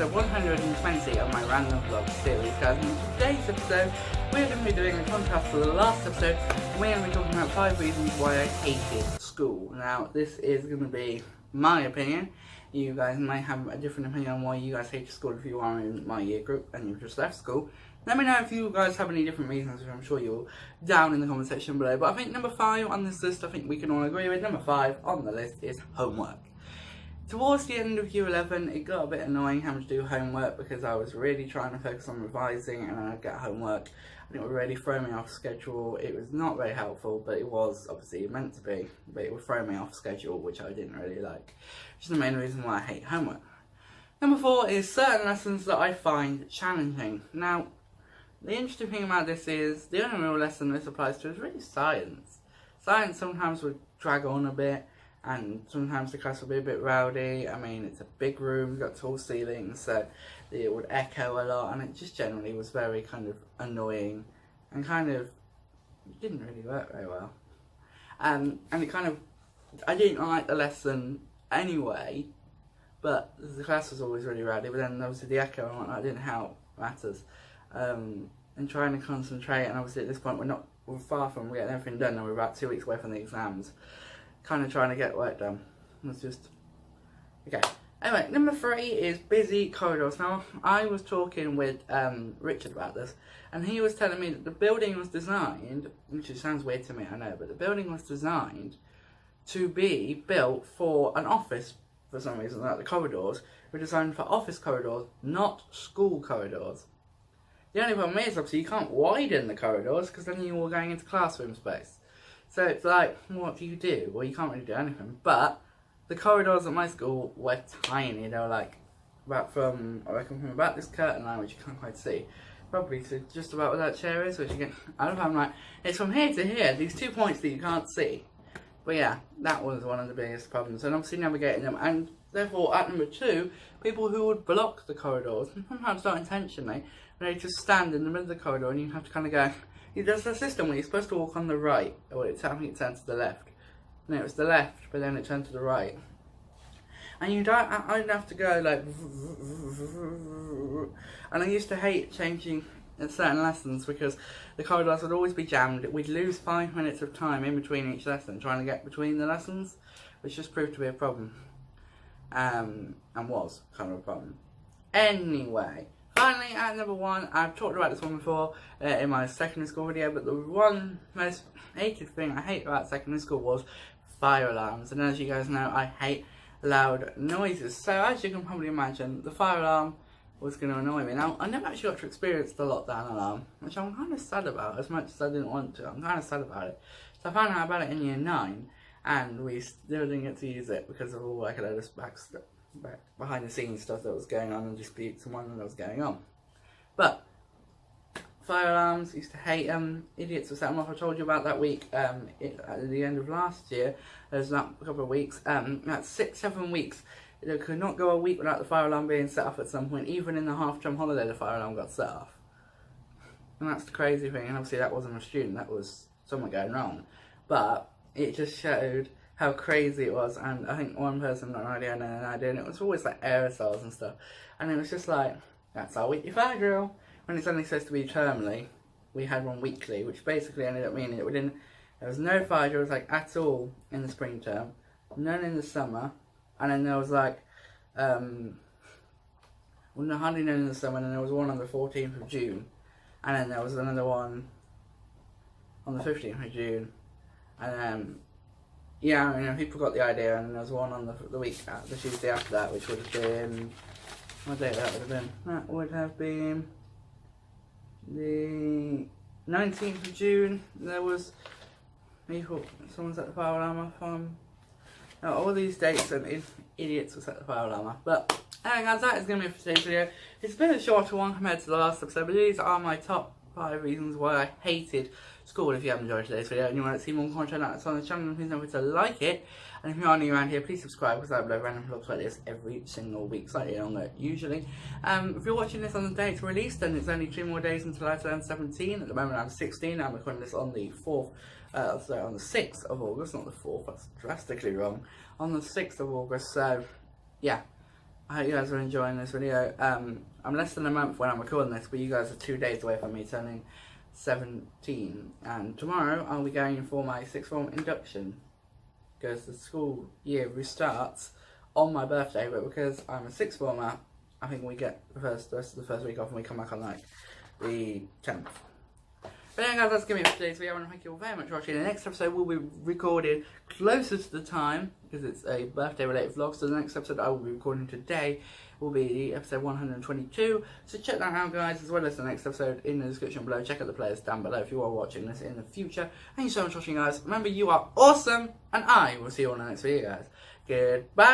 episode 120 of my random vlog series, guys. And in today's episode, we're going to be doing a contrast to the last episode, and we're going to be talking about 5 reasons why I hated school. Now, this is going to be my opinion. You guys may have a different opinion on why you guys hate school if you are in my year group and you've just left school. Let me know if you guys have any different reasons, which I'm sure you'll down in the comment section below. But I think number 5 on this list, I think we can all agree with. Number 5 on the list is homework. Towards the end of year 11, it got a bit annoying having to do homework because I was really trying to focus on revising and then I'd get homework and it would really throw me off schedule. It was not very helpful, but it was obviously meant to be, but it would throw me off schedule, which I didn't really like, which is the main reason why I hate homework. Number 4 is certain lessons that I find challenging. Now, the interesting thing about this is, the only real lesson this applies to is really science. Science sometimes would drag on a bit, and sometimes the class will be a bit rowdy. I mean, it's a big room, we've got tall ceilings, so it would echo a lot, and it just generally was very kind of annoying, and kind of didn't really work very well. And it kind of, I didn't like the lesson anyway, but the class was always really rowdy, but then obviously the echo and whatnot didn't help matters. And trying to concentrate, and obviously at this point we're far from getting everything done, and we're about 2 weeks away from the exams. Kind of trying to get work done. It's just okay. Anyway, number 3 is busy corridors. Now, I was talking with Richard about this, and he was telling me that the building was designed, which sounds weird to me, I know, but the building was designed to be built for an office for some reason. Like the corridors were designed for office corridors, not school corridors. The only problem is, obviously, you can't widen the corridors because then you're all going into classroom space. So it's like, what do you do? Well, you can't really do anything. But the corridors at my school were tiny. They were like, I reckon from about this curtain line, which you can't quite see, probably to just about where that chair is, which again, I don't know if I'm right. It's from here to here, these 2 points that you can't see. But yeah, that was one of the biggest problems. And obviously navigating them. And therefore, at number 2, people who would block the corridors, and sometimes not intentionally, they just stand in the middle of the corridor and you have to kind of go. There's a system where you're supposed to walk on the right, or I think it turned to the left. No, it was the left, but then it turned to the right. And you don't, I'd have to go like, and I used to hate changing certain lessons because the corridors would always be jammed. We'd lose 5 minutes of time in between each lesson trying to get between the lessons, which just proved to be a problem. And was kind of a problem. Anyway. Finally, at number 1, I've talked about this one before in my secondary school video, but the one most hated thing I hate about secondary school was fire alarms. And as you guys know, I hate loud noises. So as you can probably imagine, the fire alarm was going to annoy me. Now, I never actually got to experience the lockdown alarm, which I'm kind of sad about, as much as I didn't want to. I'm kind of sad about it. So I found out about it in year 9, and we still didn't get to use it because of all like a load of behind the scenes stuff that was going on and disputes and one that was going on. But fire alarms, used to hate them. Idiots were setting them off. I told you about that week at the end of last year. There's that couple of weeks. That's 6-7 weeks. There could not go a week without the fire alarm being set off at some point. Even in the half-term holiday, the fire alarm got set off. And that's the crazy thing. And obviously that wasn't a student. That was someone going wrong. But it just showed how crazy it was, and I think one person got an idea and an idea, and it was always like aerosols and stuff, and it was just like, that's our weekly fire drill. When it's only supposed to be termly, we had one weekly, which basically ended up meaning that there was no fire drills like at all in the spring term, none in the summer, and then there was like, hardly none in the summer, and then there was one on the 14th of June, and then there was another one on the 15th of June, and then yeah, I mean, people got the idea, and there was one on the week, the Tuesday after that, which would have been, what day that would have been? That would have been the 19th of June. There was someone set the fire alarm off. Now, all these dates and idiots will set the fire alarm off. But anyway, guys, that is going to be it for today's video. It's been a shorter one compared to the last episode, but these are my top 5 reasons why I hated school. If you have enjoyed today's video and you want to see more content like this on the channel, please don't forget to like it. And if you are new around here, please subscribe, because I upload random vlogs like this every single week, slightly longer usually. If you're watching this on the day it's released, then it's only 2 more days until I turn 17. At the moment I'm 16. I'm recording this on the 4th, sorry, on the 6th of August, not the 4th, that's drastically wrong. On the 6th of August, so yeah. I hope you guys are enjoying this video. I'm less than a month when I'm recording this, but you guys are 2 days away from me turning 17. And tomorrow I'll be going for my sixth form induction, because the school year restarts on my birthday, but because I'm a sixth former, I think we get the rest of the first week off and we come back on like the 10th. But anyway guys, that's going to be it for today's video. I want to thank you all very much for watching. The next episode will be recorded closer to the time, because it's a birthday related vlog, so the next episode I will be recording today will be episode 122. So check that out guys, as well as the next episode in the description below. Check out the playlists down below if you are watching this in the future. Thank you so much for watching guys. Remember, you are awesome, and I will see you all in the next video guys. Goodbye!